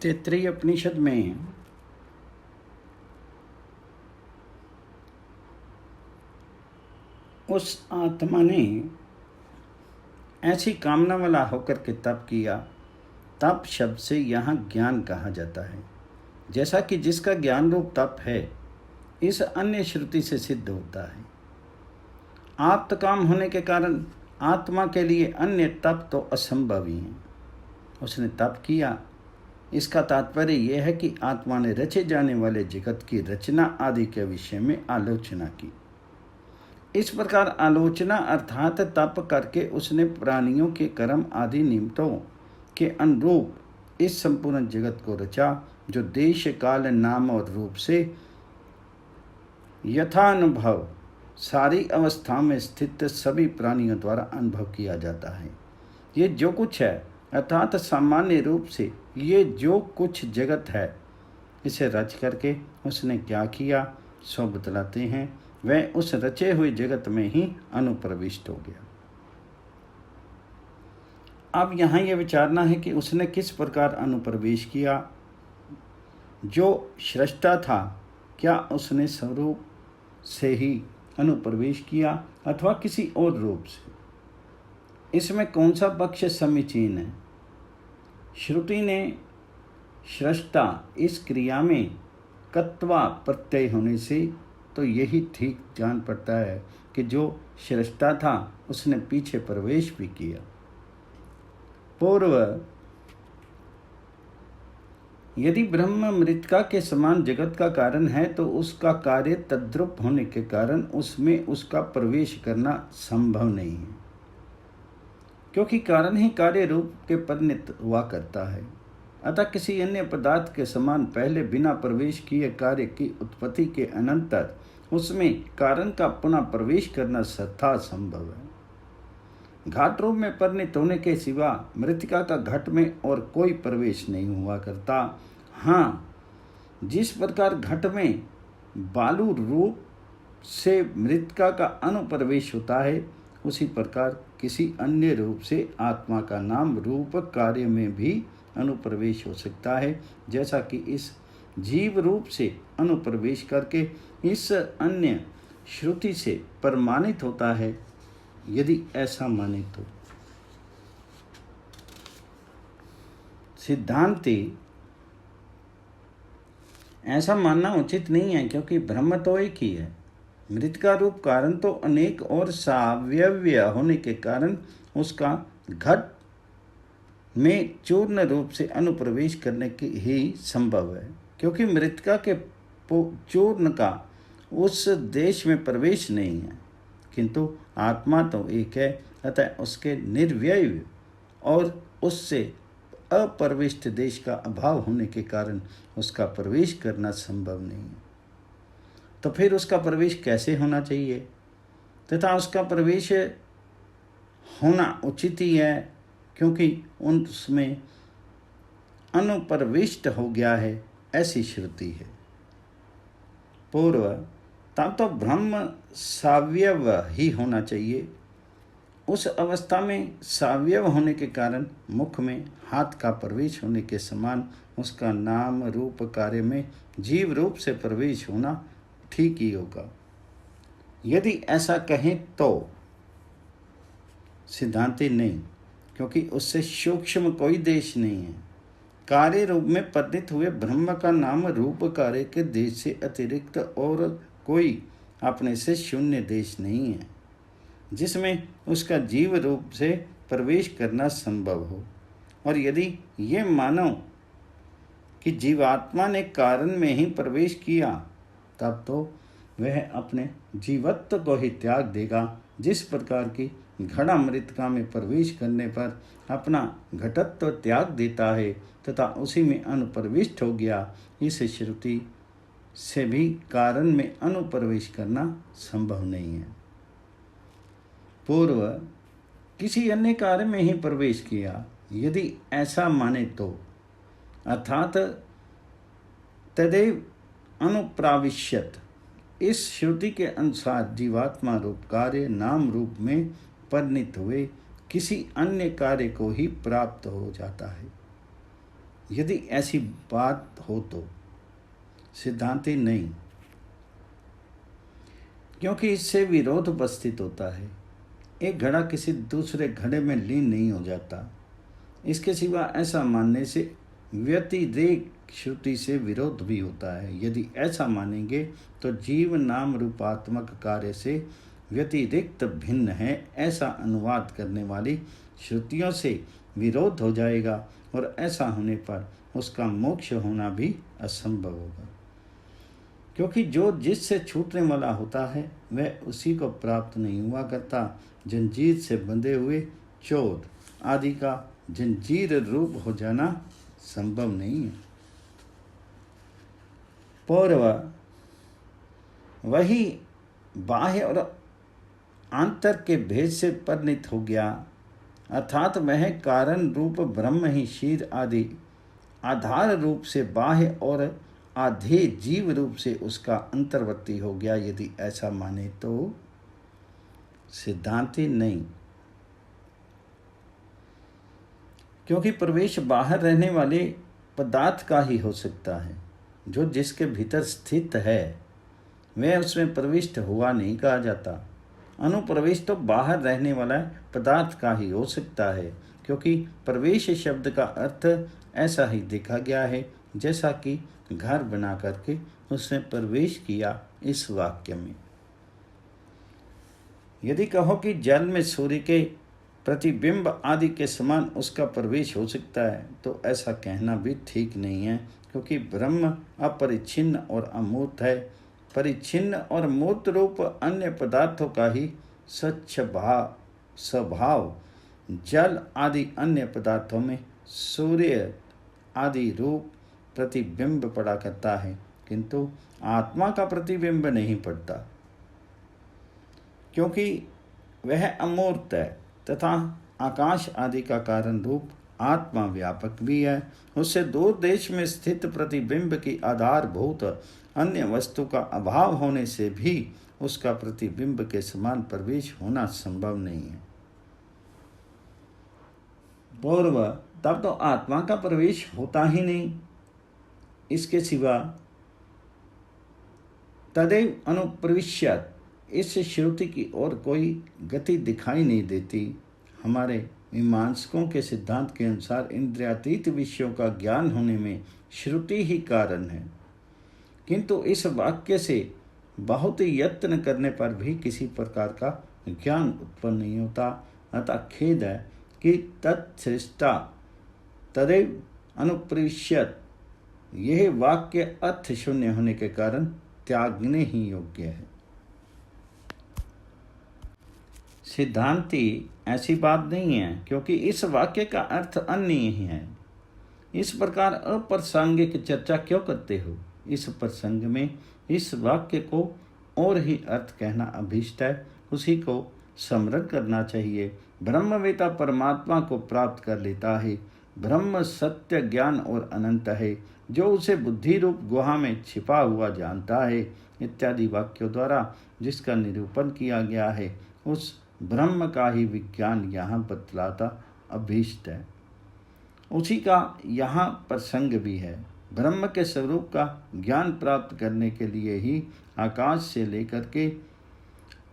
तैत्तिरीय उपनिषद में उस आत्मा ने ऐसी कामना वाला होकर के तप किया। तप शब्द से यहाँ ज्ञान कहा जाता है, जैसा कि जिसका ज्ञान रूप तप है इस अन्य श्रुति से सिद्ध होता है। आप्त काम होने के कारण आत्मा के लिए अन्य तप तो असंभव ही है। उसने तप किया, इसका तात्पर्य यह है कि आत्मा ने रचे जाने वाले जगत की रचना आदि के विषय में आलोचना की। इस प्रकार आलोचना अर्थात तप करके उसने प्राणियों के कर्म आदि निमित्तों के अनुरूप इस संपूर्ण जगत को रचा, जो देश काल नाम और रूप से यथानुभव सारी अवस्था में स्थित सभी प्राणियों द्वारा अनुभव किया जाता है। ये जो कुछ है अर्थात सामान्य रूप से ये जो कुछ जगत है, इसे रच करके उसने क्या किया सो बतलाते हैं। वह उस रचे हुए जगत में ही अनुप्रविष्ट हो गया। अब यहाँ यह विचारना है कि उसने किस प्रकार अनुप्रवेश किया। जो सृष्टा था, क्या उसने स्वरूप से ही अनुप्रवेश किया अथवा किसी और रूप से? इसमें कौन सा पक्ष समीचीन है? श्रुति ने सृष्टा इस क्रिया में कत्वा प्रत्यय होने से तो यही ठीक जान पड़ता है कि जो सृष्टा था उसने पीछे प्रवेश भी किया। पूर्व यदि ब्रह्म मृतिका के समान जगत का कारण है तो उसका कार्य तद्रुप होने के कारण उसमें उसका प्रवेश करना संभव नहीं है, क्योंकि कारण ही कार्य रूप के परिणत हुआ करता है। अतः किसी अन्य पदार्थ के समान पहले बिना प्रवेश किए कार्य की उत्पत्ति के अनंतर उसमें कारण का पुनः प्रवेश करना सर्वथा संभव है। घाट रूप में परिणत होने के सिवा मृतिका का घट में और कोई प्रवेश नहीं हुआ करता। हाँ, जिस प्रकार घट में बालू रूप से मृतिका का अनुप्रवेश होता है, उसी प्रकार किसी अन्य रूप से आत्मा का नाम रूप कार्य में भी अनुप्रवेश हो सकता है, जैसा कि इस जीव रूप से अनुप्रवेश करके इस अन्य श्रुति से प्रमाणित होता है। यदि ऐसा माने तो सिद्धांति ऐसा मानना उचित नहीं है, क्योंकि ब्रह्म तो एक ही है। मृतिका रूप कारण तो अनेक और सावयव्य होने के कारण उसका घट में चूर्ण रूप से अनुप्रवेश करने की ही संभव है, क्योंकि मृतिका के चूर्ण का उस देश में प्रवेश नहीं है, किंतु आत्मा तो एक है। अतः उसके निर्व्यय और उससे अप्रविष्ट देश का अभाव होने के कारण उसका प्रवेश करना संभव नहीं है। तो फिर उसका प्रवेश कैसे होना चाहिए तथा उसका प्रवेश होना उचित ही है, क्योंकि उसमें अनुप्रविष्ट हो गया है, ऐसी श्रुति है। पूर्व तब तो ब्रह्म सावयव ही होना चाहिए। उस अवस्था में सावयव होने के कारण मुख में हाथ का प्रवेश होने के समान उसका नाम रूप कार्य में जीव रूप से प्रवेश होना ठीक ही होगा। यदि ऐसा कहें तो सिद्धांति नहीं, क्योंकि उससे सूक्ष्म कोई देश नहीं है। कार्य रूप में परिणत हुए ब्रह्म का नाम रूप कार्य के देश से अतिरिक्त और कोई अपने से शून्य देश नहीं है, जिसमें उसका जीव रूप से प्रवेश करना संभव हो। और यदि ये मानो कि जीवात्मा ने कारण में ही प्रवेश किया, तब तो वह अपने जीवत्व को ही त्याग देगा। जिस प्रकार की घड़ा मृतिका में प्रवेश करने पर अपना घटत्व त्याग देता है तथा उसी में अनुप्रविष्ट हो गया, इस श्रुति से भी कारण में अनुप्रवेश करना संभव नहीं है। पूर्व किसी अन्य कार्य में ही प्रवेश किया, यदि ऐसा माने तो अर्थात तदेव अनुप्राविश्यत, इस श्रुति के अनुसार जीवात्मा रूप कार्य नाम रूप में परिणत हुए किसी अन्य कार्य को ही प्राप्त हो जाता है। यदि ऐसी बात हो तो सिद्धांति नहीं, क्योंकि इससे विरोध उपस्थित होता है। एक घड़ा किसी दूसरे घड़े में लीन नहीं हो जाता। इसके सिवा ऐसा मानने से व्यतिरेक श्रुति से विरोध भी होता है। यदि ऐसा मानेंगे तो जीव नाम रूपात्मक कार्य से व्यतिरिक्त भिन्न है, ऐसा अनुवाद करने वाली श्रुतियों से विरोध हो जाएगा और ऐसा होने पर उसका मोक्ष होना भी असंभव होगा, क्योंकि जो जिससे छूटने वाला होता है वह उसी को प्राप्त नहीं हुआ करता। जंजीर से बंधे हुए चोर आदि का जंजीर रूप हो जाना संभव नहीं है। पूर्व वही बाह्य और आंतर के भेद से परिणित हो गया, अर्थात वह कारण रूप ब्रह्म ही शीर आदि आधार रूप से बाह्य और आधे जीव रूप से उसका अंतर्वर्ती हो गया। यदि ऐसा माने तो सिद्धांति नहीं, क्योंकि प्रवेश बाहर रहने वाले पदार्थ का ही हो सकता है। जो जिसके भीतर स्थित है वह उसमें प्रविष्ट हुआ नहीं कहा जाता। अनुप्रवेश तो बाहर रहने वाला पदार्थ का ही हो सकता है, क्योंकि प्रवेश शब्द का अर्थ ऐसा ही देखा गया है जैसा कि घर बना करके उसने प्रवेश किया इस वाक्य में। यदि कहो कि जल में सूर्य के प्रतिबिंब आदि के समान उसका प्रवेश हो सकता है तो ऐसा कहना भी ठीक नहीं है, क्योंकि ब्रह्म अपरिच्छिन्न और अमूर्त है। परिच्छिन्न और मूर्त रूप अन्य पदार्थों का ही स्वभाव जल आदि अन्य पदार्थों में सूर्य आदि रूप प्रतिबिंब पड़ा करता है, किंतु आत्मा का प्रतिबिंब नहीं पड़ता, क्योंकि वह अमूर्त है तथा आकाश आदि का कारण रूप आत्मा व्यापक भी है। उससे दूर देश में स्थित प्रतिबिंब की आधारभूत अन्य वस्तु का अभाव होने से भी उसका प्रतिबिंब के समान प्रवेश होना संभव नहीं है। पूर्व तब तो आत्मा का प्रवेश होता ही नहीं। इसके सिवा तदैव अनुप्रविश्यत इस श्रुति की ओर कोई गति दिखाई नहीं देती। हमारे मीमांसकों के सिद्धांत के अनुसार इंद्रियातीत विषयों का ज्ञान होने में श्रुति ही कारण है, किंतु इस वाक्य से बहुत यत्न करने पर भी किसी प्रकार का ज्ञान उत्पन्न नहीं होता। अतः खेद है कि तत्सृष्टा तदैव अनुप्रविश्यत यह वाक्य अर्थ शून्य होने के कारण त्यागने ही योग्य है। सिद्धांति ऐसी बात नहीं है, क्योंकि इस वाक्य का अर्थ अन्य ही है। इस प्रकार अप्रासंगिक चर्चा क्यों करते हो? इस प्रसंग में इस वाक्य को और ही अर्थ कहना अभीष्ट है, उसी को स्मरण करना चाहिए। ब्रह्मवेता परमात्मा को प्राप्त कर लेता है। ब्रह्म सत्य ज्ञान और अनंत है, जो उसे बुद्धि रूप गुहा में छिपा हुआ जानता है इत्यादि वाक्यों द्वारा जिसका निरूपण किया गया है, उस ब्रह्म का ही विज्ञान यहाँ बतलाता अभीष्ट है। उसी का यहाँ प्रसंग भी है। ब्रह्म के स्वरूप का ज्ञान प्राप्त करने के लिए ही आकाश से लेकर के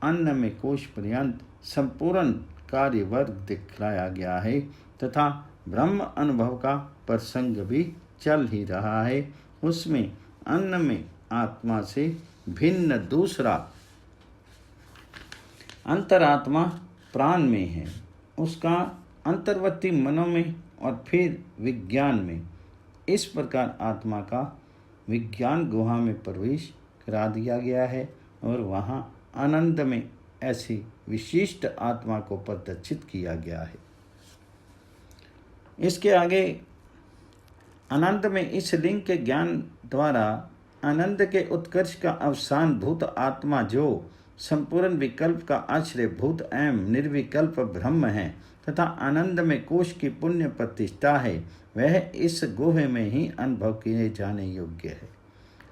अन्न में कोश पर्यंत संपूर्ण कार्य वर्ग दिखलाया गया है, तथा ब्रह्म अनुभव का प्रसंग भी चल ही रहा है। उसमें अन्न में आत्मा से भिन्न दूसरा अंतरात्मा प्राण में है, उसका अंतर्वर्ती मनों में और फिर विज्ञान में। इस प्रकार आत्मा का विज्ञान गुहा में प्रवेश करा दिया गया है और वहाँ आनंद में ऐसी विशिष्ट आत्मा को प्रदर्शित किया गया है। इसके आगे आनंद में इस लिंग के ज्ञान द्वारा आनंद के उत्कर्ष का अवसान भूत आत्मा, जो संपूर्ण विकल्प का आश्रयभूत एवं निर्विकल्प ब्रह्म है तथा आनंद में कोश की पुण्य प्रतिष्ठा है, वह इस गुहे में ही अनुभव किए जाने योग्य है।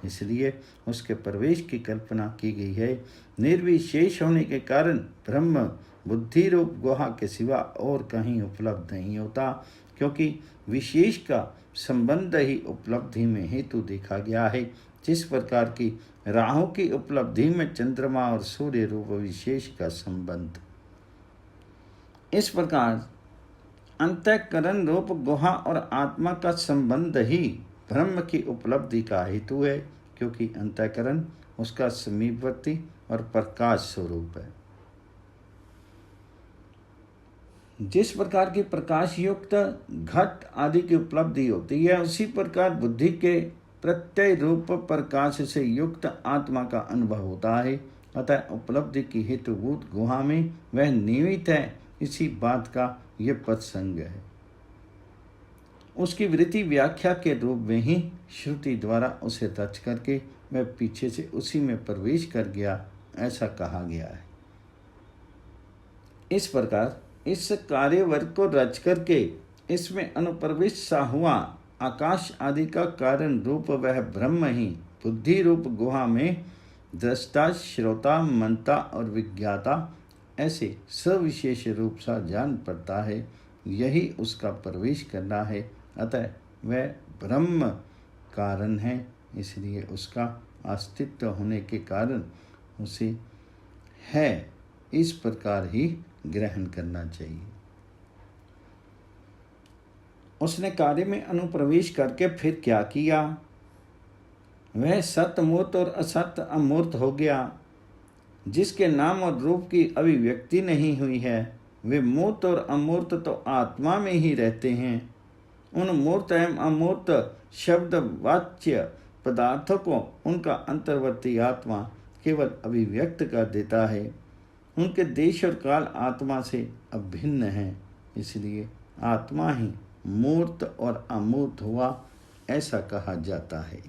इसलिए उसके प्रवेश की कल्पना की गई है। निर्विशेष होने के कारण ब्रह्म बुद्धि रूप गुहा के सिवा और कहीं उपलब्ध नहीं होता, क्योंकि विशेष का संबंध ही उपलब्धि में हेतु देखा गया है। जिस प्रकार की राहु की उपलब्धि में चंद्रमा और सूर्य रूप विशेष का संबंध, इस प्रकार अंतःकरण रूप गुहा और आत्मा का संबंध ही ब्रह्म की उपलब्धि का हेतु है, क्योंकि अंतःकरण उसका समीपवर्ती और प्रकाश स्वरूप है। जिस प्रकार की प्रकाश युक्त घट आदि की उपलब्धि होती है, उसी प्रकार बुद्धि के प्रत्यय रूप प्रकाश से युक्त आत्मा का अनुभव होता है। अतः उपलब्धि की हेतुभूत गुहा में वह निहित है, इसी बात का यह प्रसंग है। उसकी वृत्ति व्याख्या के रूप में ही श्रुति द्वारा उसे रच करके वह पीछे से उसी में प्रवेश कर गया, ऐसा कहा गया है। इस प्रकार इस कार्यवर्ग को रच करके इसमें अनुप्रविष्ट सा हुआ आकाश आदि का कारण रूप वह ब्रह्म ही बुद्धि रूप गुहा में दृष्टा, श्रोता, मनता और विज्ञाता ऐसे सविशेष रूप सा जान पड़ता है। यही उसका प्रवेश करना है। अतः वह ब्रह्म कारण है, इसलिए उसका अस्तित्व होने के कारण उसे है इस प्रकार ही ग्रहण करना चाहिए। उसने कार्य में अनुप्रवेश करके फिर क्या किया? वह सत्य मूर्त और असत्य अमूर्त हो गया। जिसके नाम और रूप की अभिव्यक्ति नहीं हुई है, वे मूर्त और अमूर्त तो आत्मा में ही रहते हैं। उन मूर्त एवं अमूर्त शब्द वाच्य पदार्थों को उनका अंतर्वर्ती आत्मा केवल अभिव्यक्त कर देता है। उनके देश और काल आत्मा से अभिन्न है, इसलिए आत्मा ही मूर्त और अमूर्त हुआ, ऐसा कहा जाता है।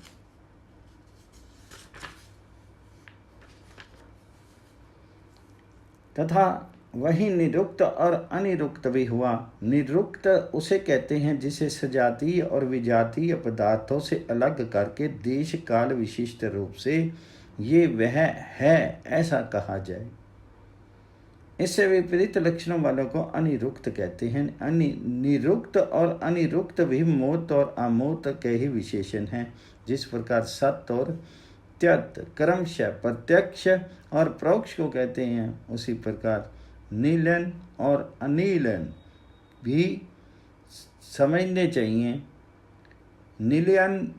तथा वही निरुक्त और अनिरुक्त भी हुआ। निरुक्त उसे कहते हैं जिसे सजातीय और विजातीय पदार्थों से अलग करके देश काल विशिष्ट रूप से ये वह है, ऐसा कहा जाए। इससे विपरीत लक्षणों वालों को अनिरुक्त कहते हैं। निरुक्त और अनिरुक्त भी मूर्त और अमूर्त के ही विशेषण हैं। जिस प्रकार सत्य और त्यक्त क्रमशः प्रत्यक्ष और परोक्ष को कहते हैं, उसी प्रकार नीलन और अनीलन भी समझने चाहिए। नीलन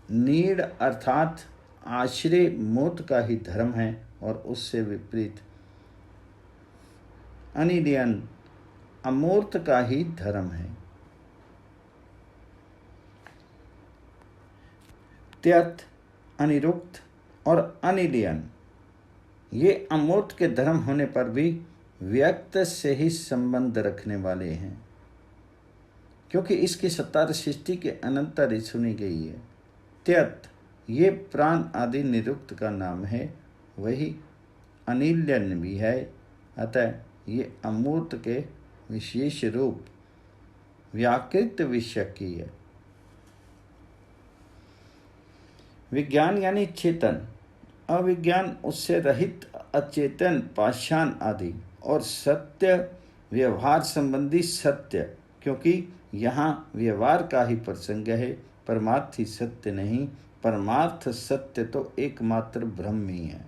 नीड़ अर्थात आश्रय मूर्त का ही धर्म है, और उससे विपरीत अनिलियन अमूर्त का ही धर्म है। त्यक्त, अनिरुक्त और अनिलियन ये अमूर्त के धर्म होने पर भी व्यक्त से ही संबंध रखने वाले हैं, क्योंकि इसकी सत्ता सृष्टि के अनंतर ही सुनी गई है। त्यक्त ये प्राण आदि निरुक्त का नाम है, वही अनिलियन भी है। अतः ये अमूर्त के विशेष रूप व्याकृत विषय की है। विज्ञान यानी चेतन, अविज्ञान उससे रहित अचेतन पाषाण आदि, और सत्य व्यवहार संबंधी सत्य, क्योंकि यहाँ व्यवहार का ही प्रसंग है, परमार्थी सत्य नहीं। परमार्थ सत्य तो एकमात्र ब्रह्म ही है।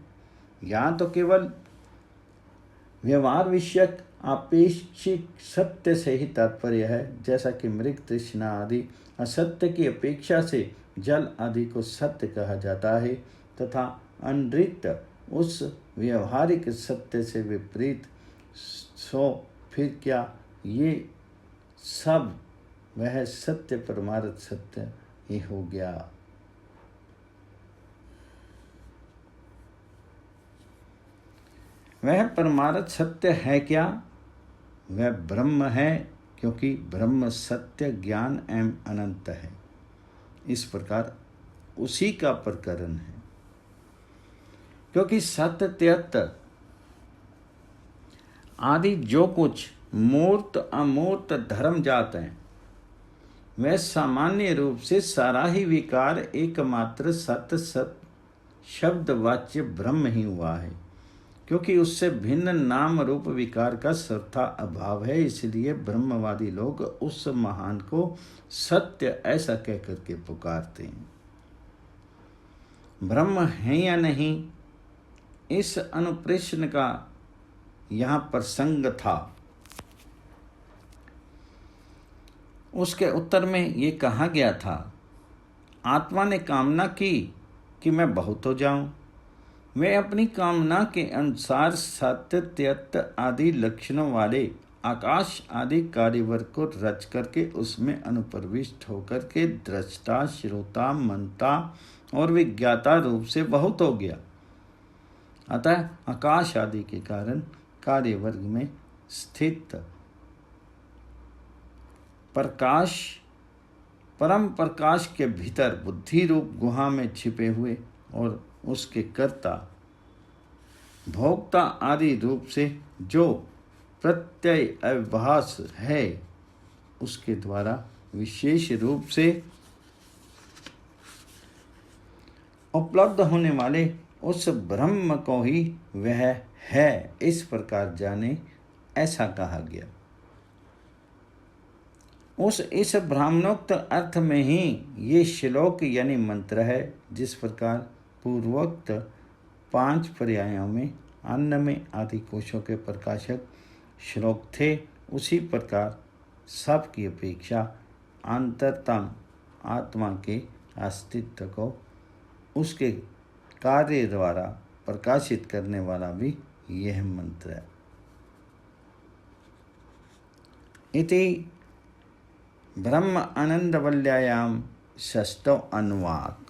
यहाँ तो केवल व्यवहार विषयक आपेक्षिक सत्य से ही तात्पर्य है, जैसा कि मृग तृष्णा आदि असत्य की अपेक्षा से जल आदि को सत्य कहा जाता है, तथा अनृत उस व्यवहारिक सत्य से विपरीत। सो फिर क्या ये सब वह सत्य परमार्थ सत्य ही हो गया। वह परमार्थ सत्य है क्या? वह ब्रह्म है, क्योंकि ब्रह्म सत्य ज्ञान एवं अनंत है। इस प्रकार उसी का प्रकरण है, क्योंकि सत्य त्यक्त आदि जो कुछ मूर्त अमूर्त धर्म जात हैं, वह सामान्य रूप से सारा ही विकार एकमात्र सत्य शब्द वाच्य ब्रह्म ही हुआ है। क्योंकि उससे भिन्न नाम रूप विकार का सर्वथा अभाव है। इसलिए ब्रह्मवादी लोग उस महान को सत्य ऐसा कहकर के पुकारते हैं। ब्रह्म है या नहीं, इस अनुप्रश्न का यहाँ प्रसंग था। उसके उत्तर में ये कहा गया था, आत्मा ने कामना की कि मैं बहुत हो जाऊं। वे अपनी कामना के अनुसार सत्य त्यक्त आदि लक्षणों वाले आकाश आदि कार्यवर्ग को रच करके उसमें अनुप्रविष्ट होकर के दृष्टा, श्रोता, मनता और विज्ञाता रूप से बहुत हो गया। अतः आकाश आदि के कारण कार्यवर्ग में स्थित प्रकाश, परम प्रकाश के भीतर बुद्धि रूप गुहा में छिपे हुए और उसके कर्ता, भोक्ता आदि रूप से जो प्रत्यय अभास है, उसके द्वारा विशेष रूप से उपलब्ध होने वाले उस ब्रह्म को ही वह है, इस प्रकार जाने, ऐसा कहा गया। इस ब्राह्मणोक्त अर्थ में ही ये श्लोक यानी मंत्र है। जिस प्रकार पूर्वोक्त 5 पर्यायों में अन्न में आदि कोशों के प्रकाशक श्लोक थे, उसी प्रकार सब की अपेक्षा अंतरतम आत्मा के अस्तित्व को उसके कार्य द्वारा प्रकाशित करने वाला भी यह मंत्र है। इति ब्रह्म आनंदवल्यायाम षष्ठो अनुवाक।